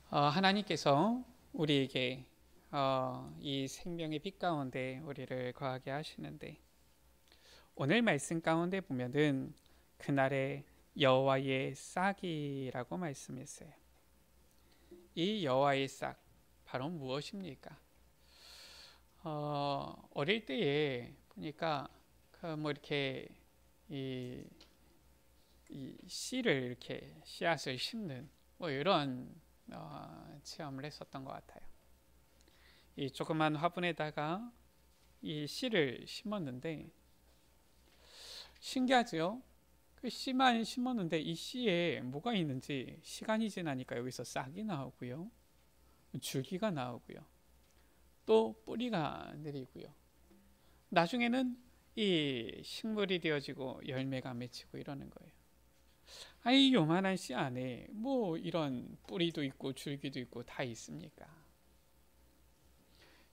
하나님께서 우리에게 이 생명의 빛 가운데 우리를 거하게 하시는데, 오늘 말씀 가운데 보면은 그날의 여호와의 싹이라고 말씀했어요. 이 여호와의 싹 바로 무엇입니까? 어릴 때에 보니까 뭐 이렇게 이, 이 씨를 이렇게 씨앗을 심는 뭐 이런 체험을 했었던 것 같아요. 이 조그만 화분에다가 이 씨를 심었는데 신기하죠? 그 씨만 심었는데 이 씨에 뭐가 있는지 시간이 지나니까 여기서 싹이 나오고요, 줄기가 나오고요, 또 뿌리가 내리고요, 나중에는 이 식물이 되어지고 열매가 맺히고 이러는 거예요. 아니, 요만한 씨 안에 뭐 이런 뿌리도 있고 줄기도 있고 다 있습니까?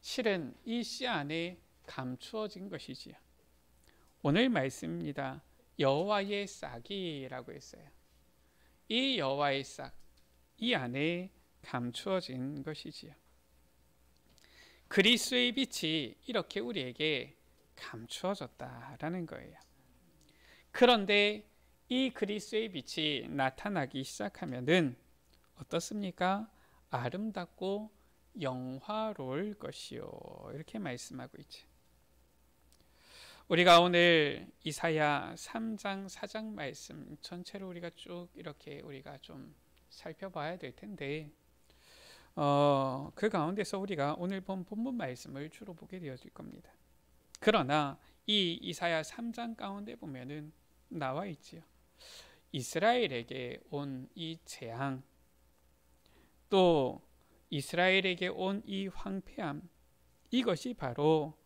실은 이 씨 안에 감추어진 것이지요. 오늘 말씀입니다. 여호와의 싹이라고 했어요. 이 여호와의 싹, 이 안에 감추어진 것이지요. 그리스도의 빛이 이렇게 우리에게 감추어졌다라는 거예요. 그런데 이 그리스도의 빛이 나타나기 시작하면은 어떻습니까? 아름답고 영화로울 것이요, 이렇게 말씀하고 있죠. 우리가 오늘 이사야 3장 4장 말씀 전체를 우리가 쭉 이렇게 우리가 좀 살펴봐야 될 텐데, 그 가운데서 우리가 오늘 본 본문 말씀을 주로 보게 되어질 겁니다. 그러나 이 이사야 3장 가운데 보면은 나와 있지요. 이스라엘에게 온 이 재앙, 또 이스라엘에게 온 이 황폐함, 이것이 바로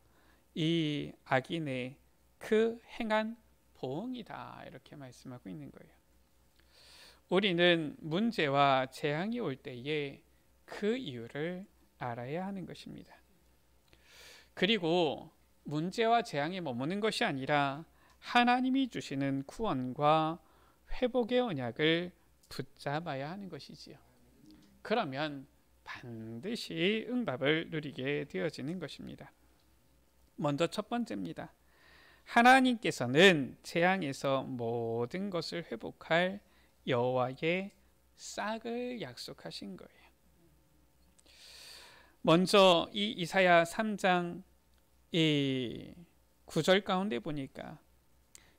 이 악인의 그 행한 보응이다, 이렇게 말씀하고 있는 거예요. 우리는 문제와 재앙이 올 때에 그 이유를 알아야 하는 것입니다. 그리고 문제와 재앙에 머무는 것이 아니라 하나님이 주시는 구원과 회복의 언약을 붙잡아야 하는 것이지요. 그러면 반드시 응답을 누리게 되어지는 것입니다. 먼저 첫 번째입니다. 하나님께서는 재앙에서 모든 것을 회복할 여호와의 싹을 약속하신 거예요. 먼저 이 이사야 3장 이 9절 가운데 보니까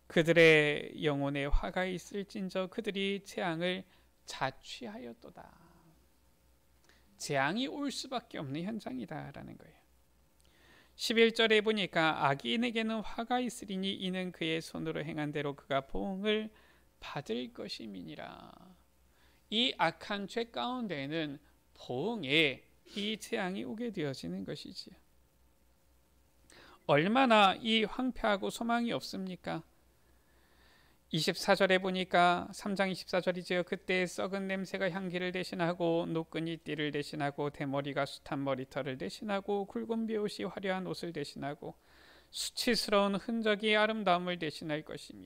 그들의 영혼에 화가 있을진저 그들이 재앙을 자취하였도다. 재앙이 올 수밖에 없는 현장이다라는 거예요. 11절에 보니까 악인에게는 화가 있으리니 이는 그의 손으로 행한 대로 그가 보응을 받을 것임이니라. 이 악한 죄 가운데에는 보응에 이 재앙이 오게 되어지는 것이지요. 얼마나 이 황폐하고 소망이 없습니까? 24절에 보니까 3장 24절이지요. 그때 썩은 냄새가 향기를 대신하고 노끈이 띠를 대신하고 대머리가 숱한 머리털을 대신하고 굵은 베옷이 화려한 옷을 대신하고 수치스러운 흔적이 아름다움을 대신할 것이며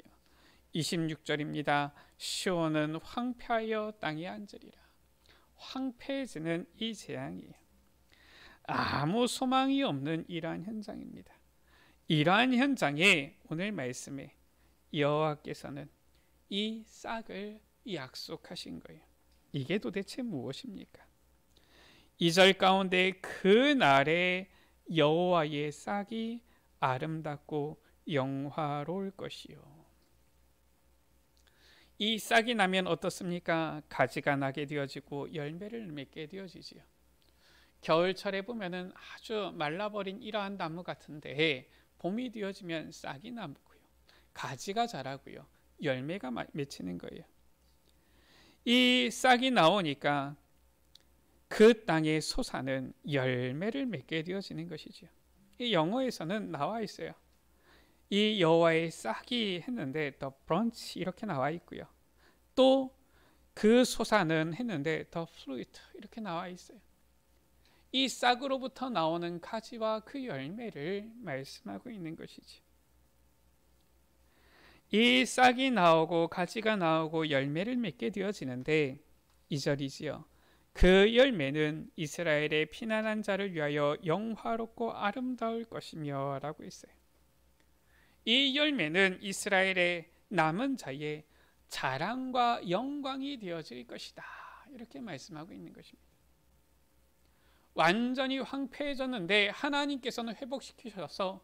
26절입니다. 시온은 황폐하여 땅에 앉으리라. 황폐해지는 이 재앙이에요. 아무 소망이 없는 이러한 현장입니다. 이러한 현장에 오늘 말씀에 여호와께서는 이 싹을 약속하신 거예요. 이게 도대체 무엇입니까? 2절 가운데 그 날에 여호와의 싹이 아름답고 영화로울 것이요. 이 싹이 나면 어떻습니까? 가지가 나게 되어지고 열매를 맺게 되어지지요. 겨울철에 보면은 아주 말라버린 이러한 나무 같은데 봄이 되어지면 싹이 나고요, 가지가 자라고요, 열매가 맺히는 거예요. 이 싹이 나오니까 그 땅의 소사는 열매를 맺게 되어지는 것이죠. 이 영어에서는 나와 있어요. 이 여호와의 싹이 했는데 the branch 이렇게 나와 있고요, 또 그 소사는 했는데 the fruit 이렇게 나와 있어요. 이 싹으로부터 나오는 가지와 그 열매를 말씀하고 있는 것이죠. 이 싹이 나오고 가지가 나오고 열매를 맺게 되어지는데 2절이지요. 그 열매는 이스라엘의 피난한 자를 위하여 영화롭고 아름다울 것이며 라고 했어요. 이 열매는 이스라엘의 남은 자의 자랑과 영광이 되어질 것이다, 이렇게 말씀하고 있는 것입니다. 완전히 황폐해졌는데 하나님께서는 회복시키셔서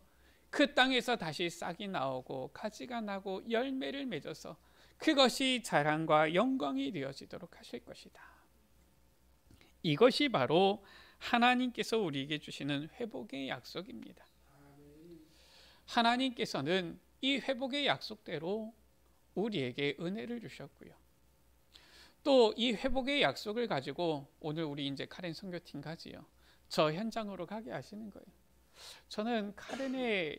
그 땅에서 다시 싹이 나오고 가지가 나고 열매를 맺어서 그것이 자랑과 영광이 되어지도록 하실 것이다. 이것이 바로 하나님께서 우리에게 주시는 회복의 약속입니다. 하나님께서는 이 회복의 약속대로 우리에게 은혜를 주셨고요. 또 이 회복의 약속을 가지고 오늘 우리 이제 카렌 선교팀 가지요. 저 현장으로 가게 하시는 거예요. 저는 카렌에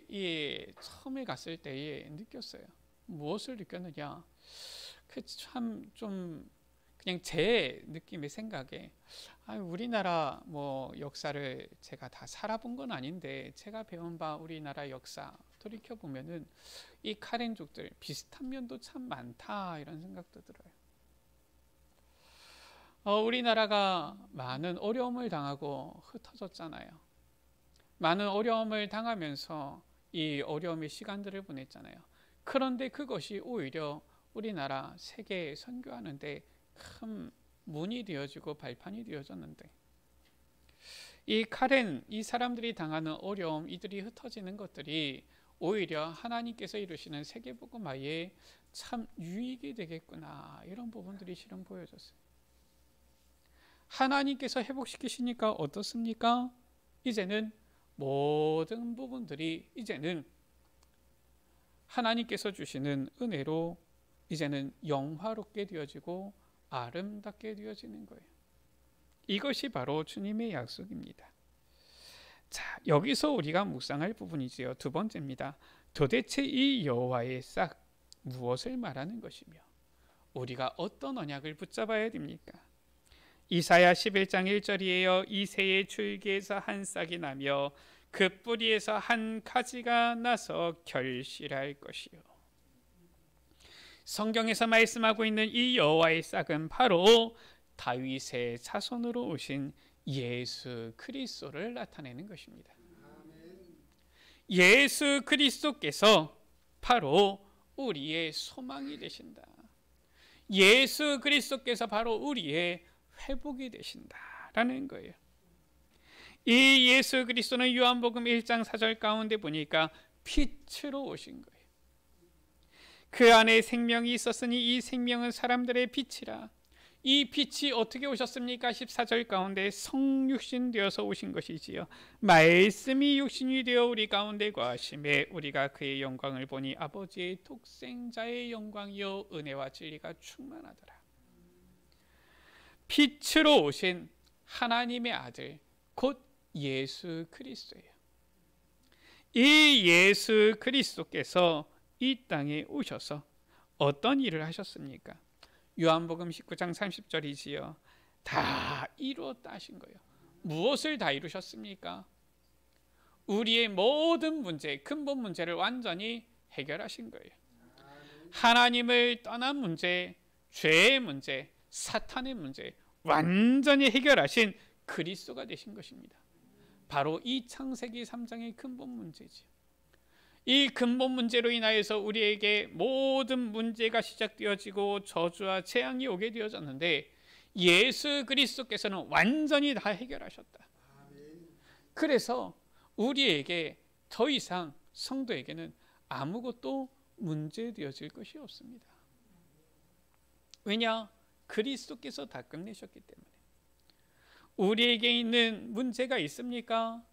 처음에 갔을 때에 느꼈어요. 무엇을 느꼈느냐? 그 참 좀 그냥 제 느낌의 생각에 우리나라 뭐 역사를 제가 다 살아본 건 아닌데 제가 배운 바 우리나라 역사 돌이켜 보면은 이 카렌족들 비슷한 면도 참 많다, 이런 생각도 들어요. 우리나라가 많은 어려움을 당하고 흩어졌잖아요. 많은 어려움을 당하면서 이 어려움의 시간들을 보냈잖아요. 그런데 그것이 오히려 우리나라 세계에 선교하는데 큰 문이 되어지고 발판이 되어졌는데, 이 카렌, 이 사람들이 당하는 어려움, 이들이 흩어지는 것들이 오히려 하나님께서 이루시는 세계복음화에 참 유익이 되겠구나, 이런 부분들이 실은 보여졌어요. 하나님께서 회복시키시니까 어떻습니까? 이제는 모든 부분들이 이제는 하나님께서 주시는 은혜로 이제는 영화롭게 되어지고 아름답게 되어지는 거예요. 이것이 바로 주님의 약속입니다. 자, 여기서 우리가 묵상할 부분이지요. 두 번째입니다. 도대체 이 여호와의 싹, 무엇을 말하는 것이며 우리가 어떤 언약을 붙잡아야 됩니까? 이사야 11장 1절이에요. 이 새의 줄기에서 한 싹이 나며 그 뿌리에서 한 가지가 나서 결실할 것이요. 성경에서 말씀하고 있는 이 여호와의 싹은 바로 다윗의 자손으로 오신 예수 그리스도를 나타내는 것입니다. 예수 그리스도께서 바로 우리의 소망이 되신다. 예수 그리스도께서 바로 우리의 회복이 되신다라는 거예요. 이 예수 그리스도는 요한복음 1장 4절 가운데 보니까 빛으로 오신 거예요. 그 안에 생명이 있었으니 이 생명은 사람들의 빛이라. 이 빛이 어떻게 오셨습니까? 14절 가운데 성육신 되어서 오신 것이지요. 말씀이 육신이 되어 우리 가운데 거하심에 우리가 그의 영광을 보니 아버지의 독생자의 영광이요 은혜와 진리가 충만하더라. 빛으로 오신 하나님의 아들 곧 예수 그리스도예요. 이 예수 그리스도께서 이 땅에 오셔서 어떤 일을 하셨습니까? 요한복음 19장 30절이지요. 다 이루었다 하신 거예요. 무엇을 다 이루셨습니까? 우리의 모든 문제, 근본 문제를 완전히 해결하신 거예요. 하나님을 떠난 문제, 죄의 문제, 사탄의 문제 완전히 해결하신 그리스도가 되신 것입니다. 바로 이 창세기 3장의 근본 문제지요. 이 근본 문제로 인하여서 우리에게 모든 문제가 시작되어지고 저주와 재앙이 오게 되어졌는데 예수 그리스도께서는 완전히 다 해결하셨다. 그래서 우리에게 더 이상 성도에게는 아무것도 문제되어질 것이 없습니다. 왜냐? 그리스도께서 다 끝내셨기 때문에. 우리에게 있는 문제가 있습니까?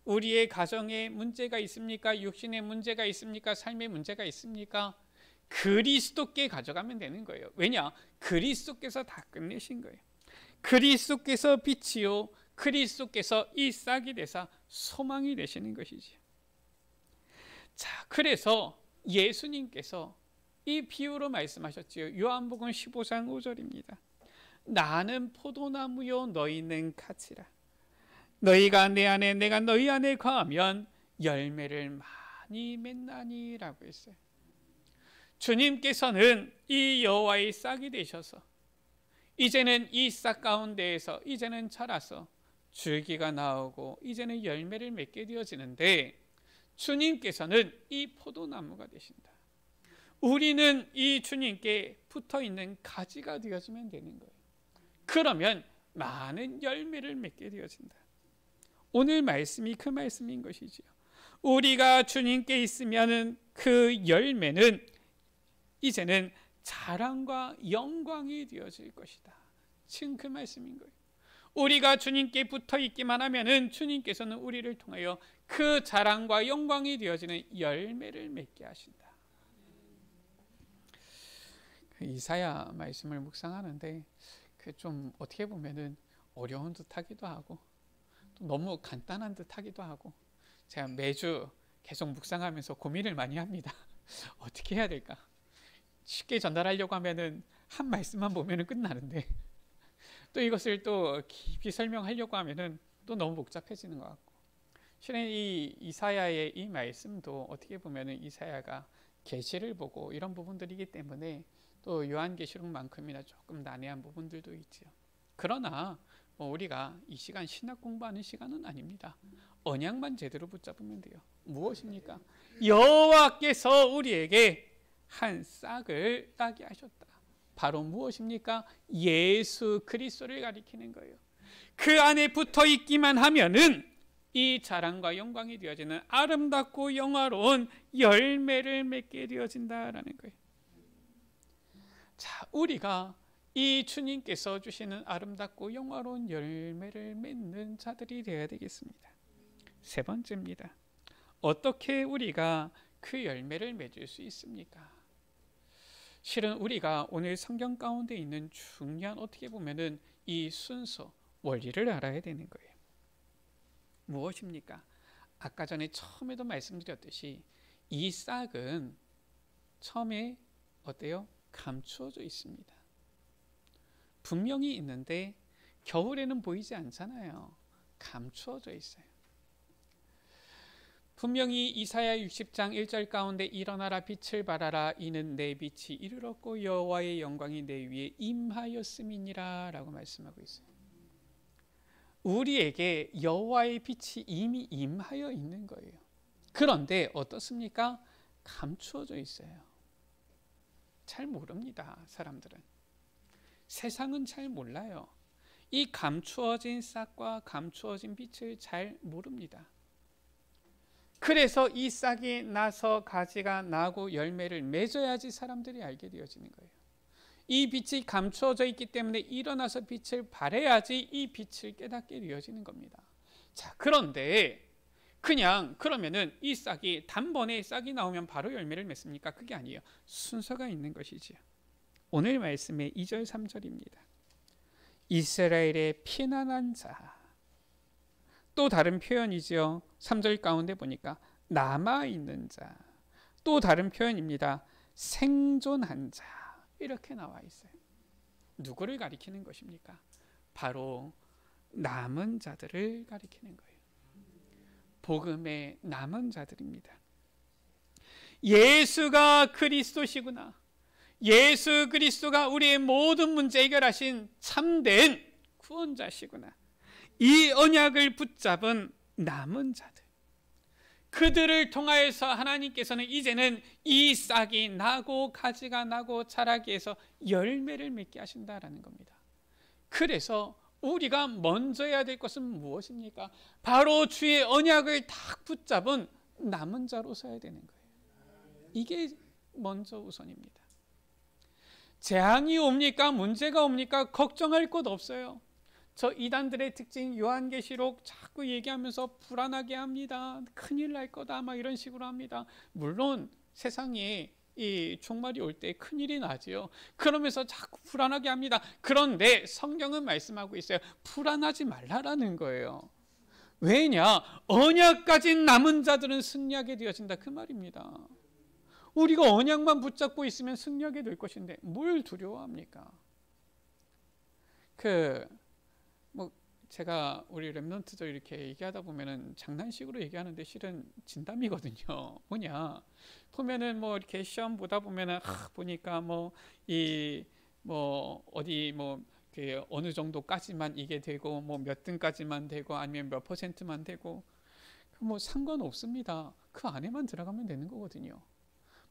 우리의 가정에 문제가 있습니까? 육신의 문제가 있습니까? 삶의 문제가 있습니까? 그리스도께 가져가면 되는 거예요. 왜냐? 그리스도께서 다 끝내신 거예요. 그리스도께서 빛이요 그리스도께서 이 싹이 되사 소망이 되시는 것이지요. 자, 그래서 예수님께서 이 비유로 말씀하셨지요. 요한복음 15장 5절입니다. 나는 포도나무요 너희는 가지라. 너희가 내 안에 내가 너희 안에 거하면 열매를 많이 맺나니라고 했어요. 주님께서는 이 여호와의 싹이 되셔서 이제는 이 싹 가운데에서 이제는 자라서 줄기가 나오고 이제는 열매를 맺게 되어지는데, 주님께서는 이 포도나무가 되신다. 우리는 이 주님께 붙어있는 가지가 되어지면 되는 거예요. 그러면 많은 열매를 맺게 되어진다. 오늘 말씀이 그 말씀인 것이지요. 우리가 주님께 있으면 그 열매는 이제는 자랑과 영광이 되어질 것이다. 지금 그 말씀인 거예요. 우리가 주님께 붙어 있기만 하면은 주님께서는 우리를 통하여 그 자랑과 영광이 되어지는 열매를 맺게 하신다. 이사야 말씀을 묵상하는데 좀 어떻게 보면은 어려운 듯하기도 하고 또 너무 간단한 듯하기도 하고, 제가 매주 계속 묵상하면서 고민을 많이 합니다. 어떻게 해야 될까? 쉽게 전달하려고 하면은 한 말씀만 보면은 끝나는데 또 이것을 또 깊이 설명하려고 하면은 또 너무 복잡해지는 것 같고, 실은 이 이사야의 이 말씀도 어떻게 보면은 이사야가 계시를 보고 이런 부분들이기 때문에 또 요한계시록만큼이나 조금 난해한 부분들도 있죠. 그러나 우리가 이 시간 신학 공부하는 시간은 아닙니다. 언약만 제대로 붙잡으면 돼요. 무엇입니까? 여호와께서 우리에게 한 싹을 따게 하셨다. 바로 무엇입니까? 예수 그리스도를 가리키는 거예요. 그 안에 붙어 있기만 하면은 이 자랑과 영광이 되어지는 아름답고 영화로운 열매를 맺게 되어진다라는 거예요. 자, 우리가 이 주님께서 주시는 아름답고 영화로운 열매를 맺는 자들이 되어야 되겠습니다. 세 번째입니다. 어떻게 우리가 그 열매를 맺을 수 있습니까? 실은 우리가 오늘 성경 가운데 있는 중요한, 어떻게 보면은 이 순서, 원리를 알아야 되는 거예요. 무엇입니까? 아까 전에 처음에도 말씀드렸듯이 이 싹은 처음에 어때요? 감추어져 있습니다. 분명히 있는데 겨울에는 보이지 않잖아요. 감추어져 있어요. 분명히 이사야 60장 1절 가운데 일어나라 빛을 발하라 이는 내 빛이 이르렀고 여호와의 영광이 내 위에 임하였음이니라 라고 말씀하고 있어요. 우리에게 여호와의 빛이 이미 임하여 있는 거예요. 그런데 어떻습니까? 감추어져 있어요. 잘 모릅니다. 사람들은. 세상은 잘 몰라요. 이 감추어진 싹과 감추어진 빛을 잘 모릅니다. 그래서 이 싹이 나서 가지가 나고 열매를 맺어야지 사람들이 알게 되어지는 거예요. 이 빛이 감추어져 있기 때문에 일어나서 빛을 발해야지 이 빛을 깨닫게 되어지는 겁니다. 자, 그런데 그냥 그러면은 이 싹이 단번에 싹이 나오면 바로 열매를 맺습니까? 그게 아니에요. 순서가 있는 것이지요. 오늘 말씀의 2절 3절입니다. 이스라엘의 피난한 자. 또 다른 표현이죠. 3절 가운데 보니까 남아있는 자. 또 다른 표현입니다. 생존한 자. 이렇게 나와 있어요. 누구를 가리키는 것입니까? 바로 남은 자들을 가리키는 거예요. 복음의 남은 자들입니다. 예수가 그리스도시구나. 예수 그리스도가 우리의 모든 문제 해결하신 참된 구원자시구나. 이 언약을 붙잡은 남은 자들, 그들을 통하여서 하나님께서는 이제는 이 싹이 나고 가지가 나고 자라기 위해서 열매를 맺게 하신다라는 겁니다. 그래서 우리가 먼저 해야 될 것은 무엇입니까? 바로 주의 언약을 딱 붙잡은 남은 자로 서야 되는 거예요. 이게 먼저 우선입니다. 재앙이 옵니까? 문제가 옵니까? 걱정할 것 없어요. 저 이단들의 특징, 요한계시록 자꾸 얘기하면서 불안하게 합니다. 큰일 날 거다 막 이런 식으로 합니다. 물론 세상에 이 종말이 올 때 큰일이 나지요. 그러면서 자꾸 불안하게 합니다. 그런데 성경은 말씀하고 있어요. 불안하지 말라라는 거예요. 왜냐? 언약 가진 남은 자들은 승리하게 되어진다, 그 말입니다. 우리가 언약만 붙잡고 있으면 승리하게 될 것인데 뭘 두려워합니까? 제가 우리 랩런트들 이렇게 얘기하다 보면은 장난식으로 얘기하는데 실은 진담이거든요. 뭐냐? 보면은 이렇게 시험 보다 보면은 보니까 어디 그 어느 정도까지만 이게 되고 뭐 몇 등까지만 되고 아니면 몇 퍼센트만 되고 뭐 상관없습니다. 그 안에만 들어가면 되는 거거든요.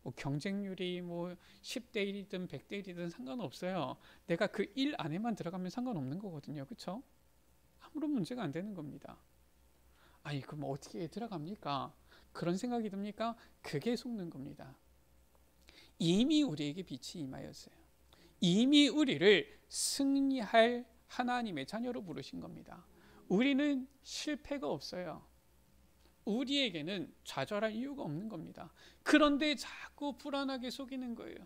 뭐 경쟁률이 뭐 10대 1이든 100대 1이든 상관없어요. 내가 그 일 안에만 들어가면 상관없는 거거든요. 그렇죠? 아무런 문제가 안 되는 겁니다. 아니 그럼 어떻게 들어갑니까? 그런 생각이 듭니까? 그게 속는 겁니다. 이미 우리에게 빛이 임하였어요. 이미 우리를 승리할 하나님의 자녀로 부르신 겁니다. 우리는 실패가 없어요. 우리에게는 좌절할 이유가 없는 겁니다. 그런데 자꾸 불안하게 속이는 거예요.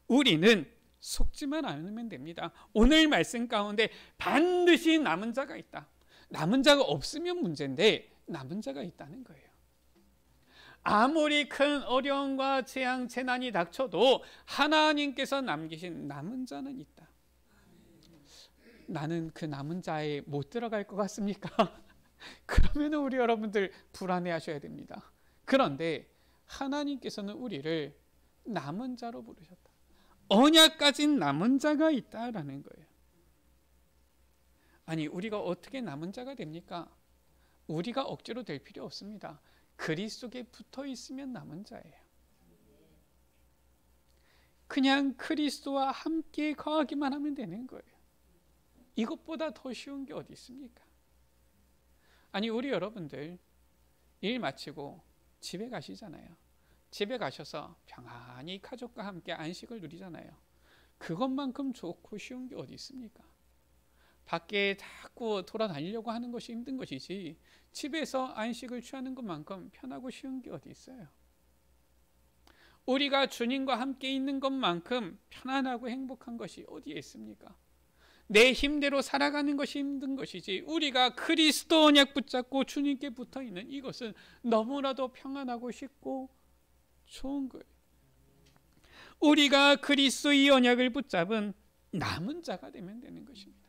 우리는 속지만 않으면 됩니다. 오늘 말씀 가운데 반드시 남은 자가 있다. 남은 자가 없으면 문제인데 남은 자가 있다는 거예요. 아무리 큰 어려움과 재앙, 재난이 닥쳐도 하나님께서 남기신 남은 자는 있다. 나는 그 남은 자에 못 들어갈 것 같습니까? 그러면 우리 여러분들 불안해하셔야 됩니다. 그런데 하나님께서는 우리를 남은 자로 부르셨다. 언약까지 남은 자가 있다라는 거예요. 아니 우리가 어떻게 남은 자가 됩니까? 우리가 억지로 될 필요 없습니다. 그리스도에 붙어 있으면 남은 자예요. 그냥 그리스도와 함께 거하기만 하면 되는 거예요. 이것보다 더 쉬운 게 어디 있습니까? 아니 우리 여러분들 일 마치고 집에 가시잖아요. 집에 가셔서 평안히 가족과 함께 안식을 누리잖아요. 그것만큼 좋고 쉬운 게 어디 있습니까? 밖에 자꾸 돌아다니려고 하는 것이 힘든 것이지 집에서 안식을 취하는 것만큼 편하고 쉬운 게 어디 있어요? 우리가 주님과 함께 있는 것만큼 편안하고 행복한 것이 어디에 있습니까? 내 힘대로 살아가는 것이 힘든 것이지 우리가 그리스도 언약 붙잡고 주님께 붙어있는 이것은 너무나도 평안하고 쉽고 좋은 거예요. 우리가 그리스도의 언약을 붙잡은 남은 자가 되면 되는 것입니다.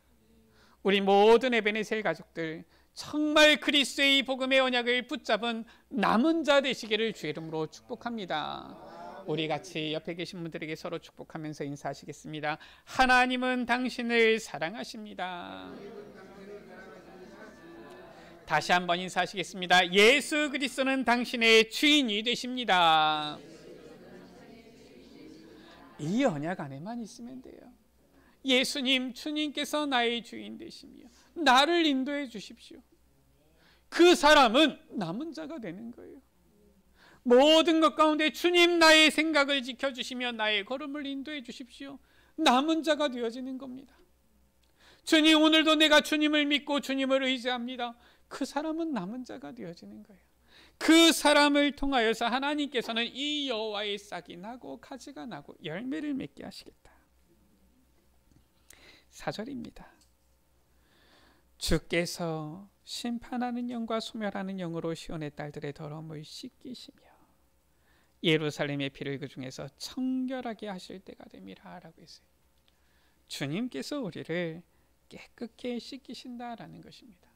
우리 모든 에베네셀 가족들 정말 그리스도의 복음의 언약을 붙잡은 남은 자 되시기를 주의 이름으로 축복합니다. 우리 같이 옆에 계신 분들에게 서로 축복하면서 인사하시겠습니다. 하나님은 당신을 사랑하십니다. 다시 한번 인사하시겠습니다. 예수 그리스도는 당신의 주인이 되십니다. 이 언약 안에만 있으면 돼요. 예수님, 주님께서 나의 주인 되시며 나를 인도해 주십시오. 그 사람은 남은 자가 되는 거예요. 모든 것 가운데 주님 나의 생각을 지켜주시며 나의 걸음을 인도해 주십시오. 남은 자가 되어지는 겁니다. 주님 오늘도 내가 주님을 믿고 주님을 의지합니다. 그 사람은 남은 자가 되어지는 거예요. 그 사람을 통하여서 하나님께서는 이 여호와의 싹이 나고 가지가 나고 열매를 맺게 하시겠다. 4절입니다. 주께서 심판하는 영과 소멸하는 영으로 시온의 딸들의 더러움을 씻기시며 예루살렘의 피를 그 중에서 청결하게 하실 때가 됨이라 라고 했어요. 주님께서 우리를 깨끗게 씻기신다라는 것입니다.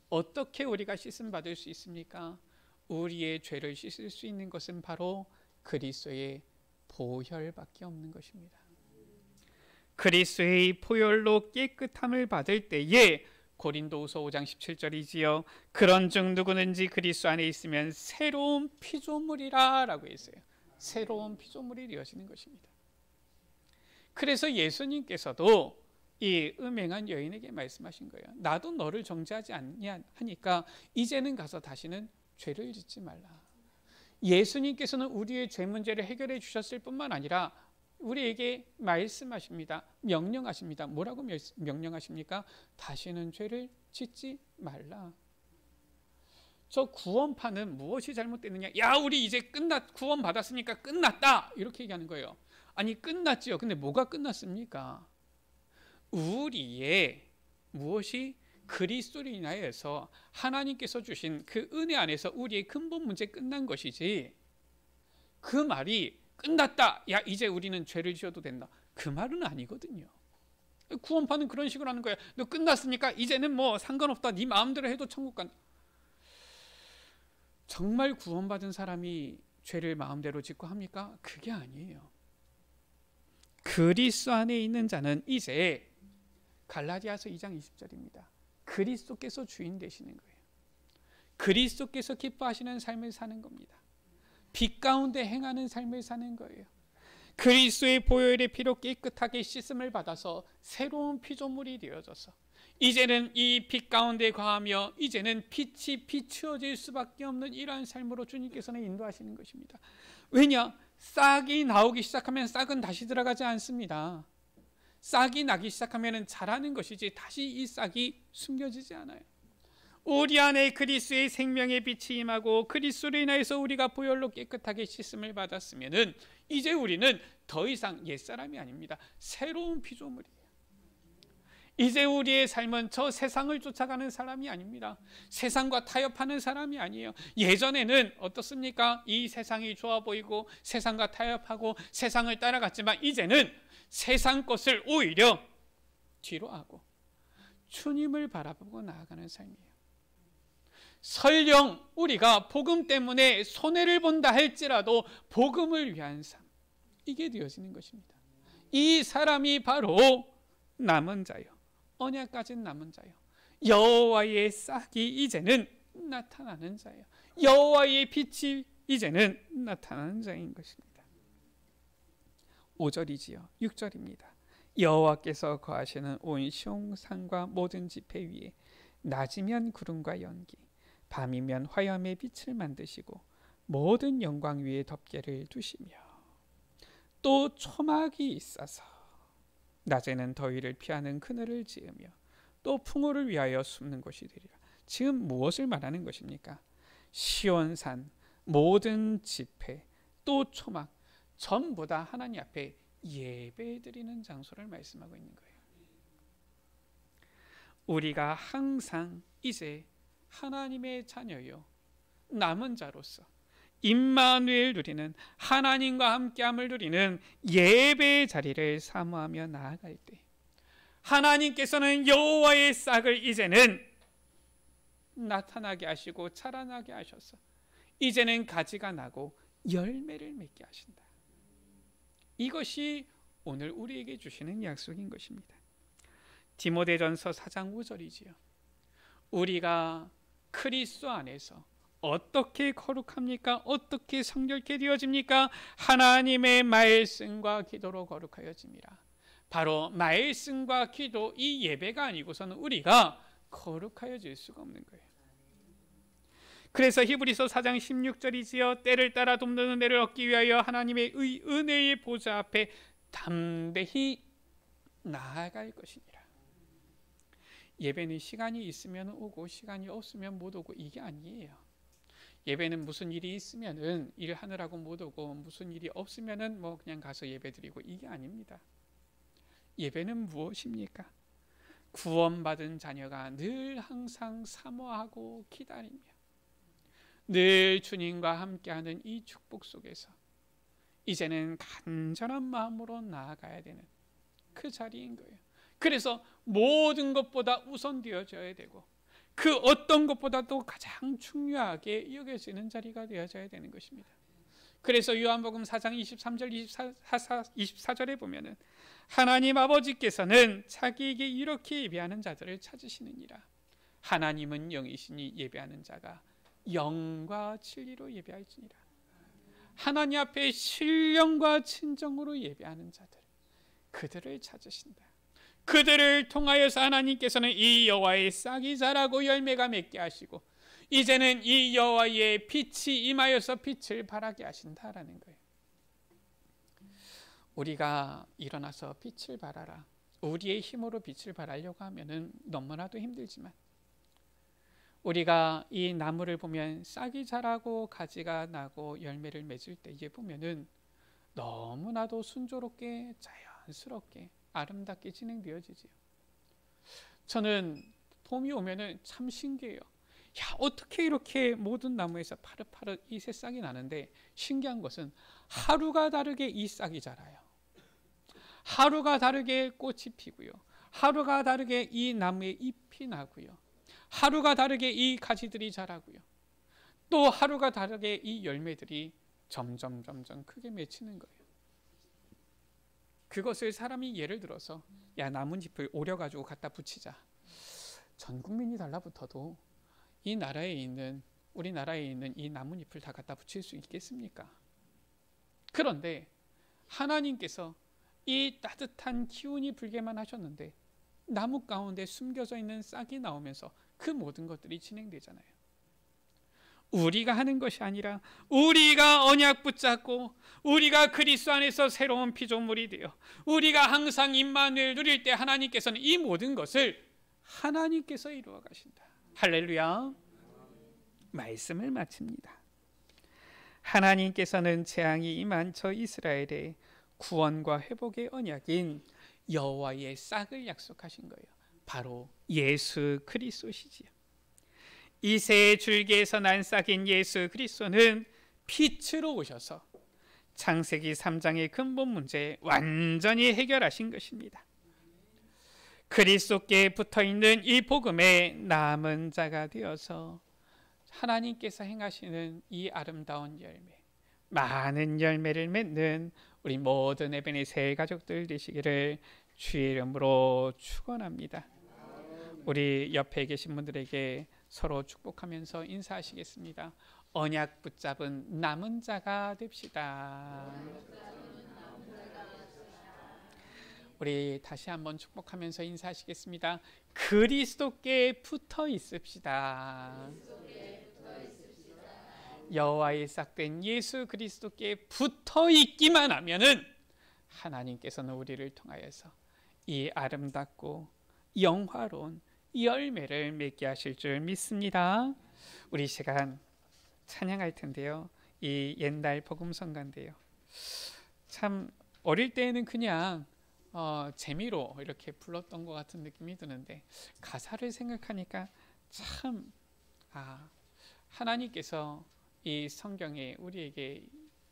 어떻게 우리가 씻음 받을 수 있습니까? 우리의 죄를 씻을 수 있는 것은 바로 그리스도의 보혈밖에 없는 것입니다. 그리스도의 보혈로 깨끗함을 받을 때에 고린도후서 5장 17절이지요. 그런즉 누구든지 그리스도 안에 있으면 새로운 피조물이라 라고 했어요. 새로운 피조물이 되어지는 것입니다. 그래서 예수님께서도 이 음행한 여인에게 말씀하신 거예요. 나도 너를 정죄하지 않냐 하니까 이제는 가서 다시는 죄를 짓지 말라. 예수님께서는 우리의 죄 문제를 해결해 주셨을 뿐만 아니라 우리에게 말씀하십니다. 명령하십니다. 뭐라고 명령하십니까? 다시는 죄를 짓지 말라. 저 구원파는 무엇이 잘못됐느냐? 야, 우리 이제 구원 받았으니까 끝났다. 이렇게 얘기하는 거예요. 아니 끝났지요. 근데 뭐가 끝났습니까? 우리의 무엇이 그리스도로 인하여서 하나님께서 주신 그 은혜 안에서 우리의 근본 문제 끝난 것이지, 그 말이 끝났다, 야 이제 우리는 죄를 지어도 된다, 그 말은 아니거든요. 구원파는 그런 식으로 하는 거예요. 너 끝났으니까 이제는 뭐 상관없다, 네 마음대로 해도 천국 간다. 정말 구원받은 사람이 죄를 마음대로 짓고 합니까? 그게 아니에요. 그리스도 안에 있는 자는 이제 갈라디아서 2장 20절입니다. 그리스도께서 주인 되시는 거예요. 그리스도께서 기뻐하시는 삶을 사는 겁니다. 빛 가운데 행하는 삶을 사는 거예요. 그리스도의 보혈의 피로 깨끗하게 씻음을 받아서 새로운 피조물이 되어져서 이제는 이 빛 가운데 거하며 이제는 빛이 비추어질 수밖에 없는 이러한 삶으로 주님께서는 인도하시는 것입니다. 왜냐? 싹이 나오기 시작하면 싹은 다시 들어가지 않습니다. 싹이 나기 시작하면 자라는 것이지 다시 이 싹이 숨겨지지 않아요. 우리 안에 그리스도의 생명의 빛이 임하고 그리스도로 인하여서 우리가 보혈로 깨끗하게 씻음을 받았으면은 이제 우리는 더 이상 옛사람이 아닙니다. 새로운 피조물이에요. 이제 우리의 삶은 저 세상을 쫓아가는 사람이 아닙니다. 세상과 타협하는 사람이 아니에요. 예전에는 어떻습니까? 이 세상이 좋아 보이고 세상과 타협하고 세상을 따라갔지만 이제는 세상 것을 오히려 뒤로 하고 주님을 바라보고 나아가는 삶이에요. 설령 우리가 복음 때문에 손해를 본다 할지라도 복음을 위한 삶, 이게 되어지는 것입니다. 이 사람이 바로 남은 자요, 언약 가진 남은 자요, 여호와의 싹이 이제는 나타나는 자요, 여호와의 빛이 이제는 나타나는 자인 것입니다. 5절이지요. 6절입니다. 여호와께서 거하시는 온 시온산과 모든 지폐 위에 낮이면 구름과 연기, 밤이면 화염의 빛을 만드시고 모든 영광 위에 덮개를 두시며 또 초막이 있어서 낮에는 더위를 피하는 그늘을 지으며 또 풍호를 위하여 숨는 곳이 되리라. 지금 무엇을 말하는 것입니까? 시온산, 모든 지폐, 또 초막, 전부 다 하나님 앞에 예배드리는 장소를 말씀하고 있는 거예요. 우리가 항상 이제 하나님의 자녀요, 남은 자로서 임마누엘 누리는 하나님과 함께함을 누리는 예배의 자리를 사모하며 나아갈 때 하나님께서는 여호와의 싹을 이제는 나타나게 하시고 자라나게 하셔서 이제는 가지가 나고 열매를 맺게 하신다. 이것이 오늘 우리에게 주시는 약속인 것입니다. 디모데전서 4장 5절이지요. 우리가 그리스도 안에서 어떻게 거룩합니까? 어떻게 성결케 되어집니까? 하나님의 말씀과 기도로 거룩하여집니다. 바로 말씀과 기도, 이 예배가 아니고서는 우리가 거룩하여질 수가 없는 거예요. 그래서 히브리서 4장 16절이지요. 때를 따라 돕는 은혜를 얻기 위하여 하나님의 은혜의 보좌 앞에 담대히 나아갈 것이니라. 예배는 시간이 있으면 오고 시간이 없으면 못 오고 이게 아니에요. 예배는 무슨 일이 있으면은 일하느라고 못 오고 무슨 일이 없으면은 뭐 그냥 가서 예배드리고 이게 아닙니다. 예배는 무엇입니까? 구원받은 자녀가 늘 항상 사모하고 기다리며 늘 주님과 함께하는 이 축복 속에서 이제는 간절한 마음으로 나아가야 되는 그 자리인 거예요. 그래서 모든 것보다 우선되어져야 되고 그 어떤 것보다도 가장 중요하게 여겨지는 자리가 되어져야 되는 것입니다. 그래서 요한복음 4장 23절 24절에 보면은 하나님 아버지께서는 자기에게 이렇게 예배하는 자들을 찾으시느니라. 하나님은 영이시니 예배하는 자가 영과 진리로 예배할지니라. 하나님 앞에 신령과 진정으로 예배하는 자들, 그들을 찾으신다. 그들을 통하여서 하나님께서는 이 여호와의 싹이 자라고 열매가 맺게 하시고 이제는 이 여호와의 빛이 임하여서 빛을 발하게 하신다라는 거예요. 우리가 일어나서 빛을 발하라, 우리의 힘으로 빛을 발하려고 하면은 너무나도 힘들지만 우리가 이 나무를 보면 싹이 자라고 가지가 나고 열매를 맺을 때에 보면은 너무나도 순조롭게 자연스럽게 아름답게 진행되어지지요. 저는 봄이 오면은 참 신기해요. 야, 어떻게 이렇게 모든 나무에서 파릇파릇 이 새싹이 나는데 신기한 것은 하루가 다르게 이 싹이 자라요. 하루가 다르게 꽃이 피고요. 하루가 다르게 이 나무에 잎이 나고요. 하루가 다르게 이 가지들이 자라고요. 또 하루가 다르게 이 열매들이 점점 크게 맺히는 거예요. 그것을 사람이 예를 들어서 야, 나뭇잎을 오려가지고 갖다 붙이자. 전 국민이 달라붙어도 이 나라에 있는, 우리나라에 있는 이 나뭇잎을 다 갖다 붙일 수 있겠습니까? 그런데 하나님께서 이 따뜻한 기운이 불게만 하셨는데 나무 가운데 숨겨져 있는 싹이 나오면서 그 모든 것들이 진행되잖아요. 우리가 하는 것이 아니라 우리가 언약 붙잡고 우리가 그리스도 안에서 새로운 피조물이 되어 우리가 항상 임마누엘 누릴 때 하나님께서는 이 모든 것을 하나님께서 이루어 가신다. 할렐루야. 말씀을 마칩니다. 하나님께서는 재앙이 임한 저 이스라엘의 구원과 회복의 언약인 여호와의 싹을 약속하신 거예요. 바로 예수 그리스도시지요. 이새의 줄기에서 난 싹인 예수 그리스도는 빛으로 오셔서 창세기 3장의 근본 문제 완전히 해결하신 것입니다. 그리스도께 붙어있는 이 복음의 남은 자가 되어서 하나님께서 행하시는 이 아름다운 열매, 많은 열매를 맺는 우리 모든 에베네셀 가족들 되시기를 주의 이름으로 축원합니다. 우리 옆에 계신 분들에게 서로 축복하면서 인사하시겠습니다. 언약 붙잡은 남은 자가 됩시다. 우리 다시 한번 축복하면서 인사하시겠습니다. 그리스도께 붙어 있읍시다. 여호와의 싹된 예수 그리스도께 붙어 있기만 하면은 하나님께서는 우리를 통하여서 이 아름답고 영화로운 열매를 맺게 하실 줄 믿습니다. 우리 시간 찬양할 텐데요. 이 옛날 복음성가인데요. 참 어릴 때에는 그냥 재미로 이렇게 불렀던 것 같은 느낌이 드는데 가사를 생각하니까 참 하나님께서 이 성경에 우리에게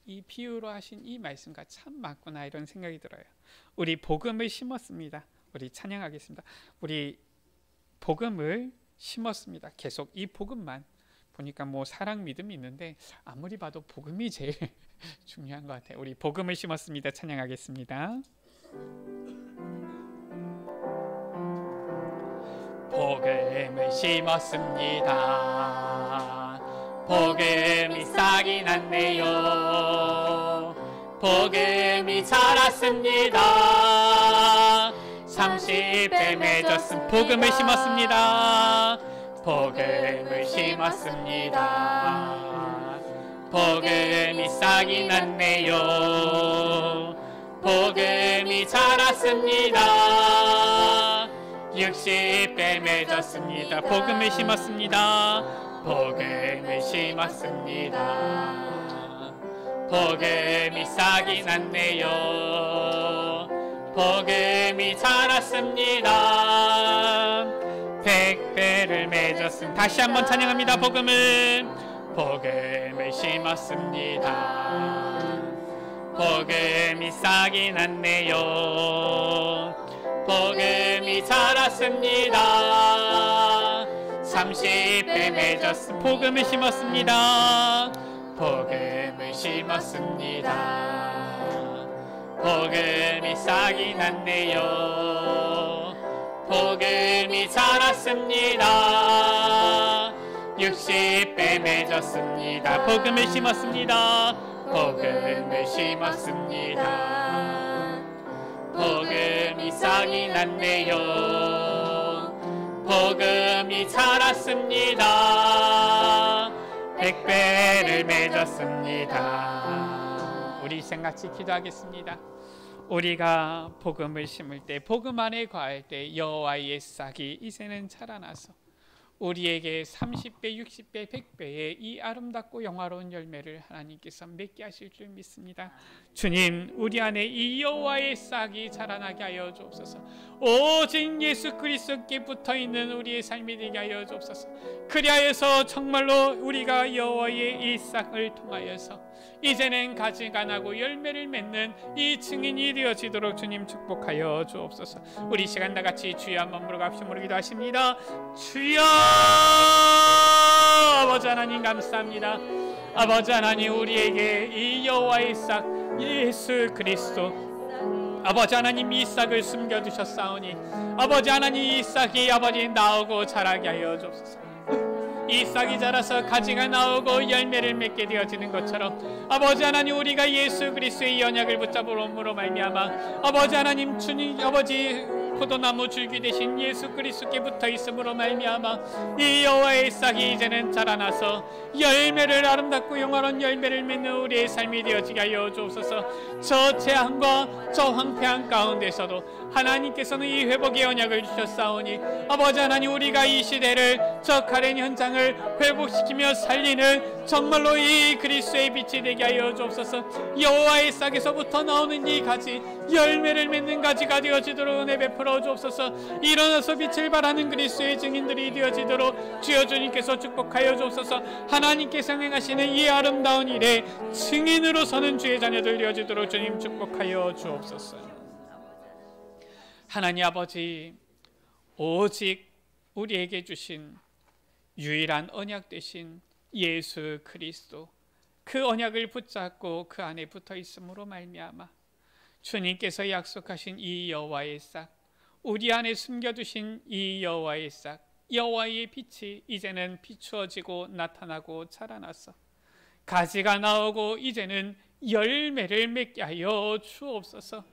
이 비유로 하신 이 말씀과 참 맞구나 이런 생각이 들어요. 우리 복음을 심었습니다. 우리 찬양하겠습니다. 우리 복음을 심었습니다. 계속 이 복음만 보니까 뭐 사랑 믿음이 있는데 아무리 봐도 복음이 제일 중요한 것 같아요. 우리 복음을 심었습니다. 찬양하겠습니다. 복음을 심었습니다. 복음이 싹이 났네요. 복음이 자랐습니다. 30배 맺었음. 복음을 심었습니다. 복음을 심었습니다. 복음이 싹이 났네요. 복음이 자랐습니다. 60배 맺었습니다. 복음을 심었습니다. 복음을 심었습니다. 복음이 싹이 났네요. 복음이 자랐습니다. 100배를 맺었습니다. 다시 한번 찬양합니다. 복음을 심었습니다. 복음이 싹이 났네요. 복음이 자랐습니다. 30배 맺었습니다. 복음을 심었습니다. 복음을 심었습니다. 복음이 싹이 났네요. 복음이 자랐습니다. 60배 맺었습니다. 복음을 심었습니다. 복음을 심었습니다. 복음이 싹이 났네요. 복음이 자랐습니다. 100배를 맺었습니다. 우리 생같이 기도하겠습니다. 우리가 복음을 심을 때, 복음 안에 거할 때 여호와의 싹이 이제는 자라나서 우리에게 30배, 60배, 100배의 이 아름답고 영화로운 열매를 하나님께서 맺게 하실 줄 믿습니다. 주님, 우리 안에 이 여호와의 싹이 자라나게 하여 주옵소서. 오직 예수 그리스도께 붙어있는 우리의 삶이 되게 하여 주옵소서. 그리하여서 정말로 우리가 여호와의 이 싹을 통하여서 이제는 가지가 나고 열매를 맺는 이 증인이 되어지도록 주님 축복하여 주옵소서. 우리 시간 다같이 주여 한번 부르갑시므로 기도하십니다. 주여, 아버지 하나님 감사합니다. 아버지 하나님, 우리에게 이 여호와의 싹 예수 그리스도 아버지 하나님, 이삭을 숨겨두셨사오니 아버지 하나님, 이삭이 아버지 나오고 자라게 하여 주옵소서. 이삭이 자라서 가지가 나오고 열매를 맺게 되어지는 것처럼 아버지 하나님, 우리가 예수 그리스도의 언약을 붙잡음으로 말미암아 아버지 하나님, 주님 아버지 포도나무 줄기 대신 예수 그리스도께 붙어 있음으로 말미암아 이 여호와의 싹이 이제는 자라나서 열매를, 아름답고 영원한 열매를 맺는 우리의 삶이 되어지게 하여 주옵소서. 저 재앙과 저 황폐한 가운데서도 하나님께서는 이 회복의 언약을 주셨사오니 아버지 하나님, 우리가 이 시대를, 저 가련 현장을 회복시키며 살리는 정말로 이 그리스도의 빛이 되게 하여 주옵소서. 여호와의 싹에서부터 나오는 이 가지, 열매를 맺는 가지가 되어지도록 은혜 베풀어 주옵소서. 일어나서 빛을 발하는 그리스도의 증인들이 되어지도록 주여 주님께서 축복하여 주옵소서. 하나님께서 행하시는 이 아름다운 일에 증인으로 서는 주의 자녀들 되어지도록 주님 축복하여 주옵소서. 하나님 아버지, 오직 우리에게 주신 유일한 언약 되신 예수 그리스도, 그 언약을 붙잡고 그 안에 붙어 있음으로 말미암아 주님께서 약속하신 이 여호와의 싹, 우리 안에 숨겨두신 이 여호와의 싹, 여호와의 빛이 이제는 비추어지고 나타나고 자라나서 가지가 나오고 이제는 열매를 맺게 하여 주옵소서.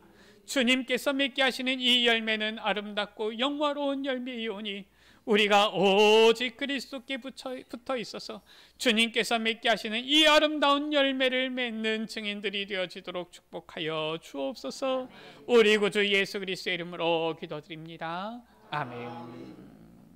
주님께서 맺게 하시는 이 열매는 아름답고 영화로운 열매이오니 우리가 오직 그리스도께 붙어 있어서 주님께서 맺게 하시는 이 아름다운 열매를 맺는 증인들이 되어지도록 축복하여 주옵소서. 우리 구주 예수 그리스도의 이름으로 기도드립니다. 아멘.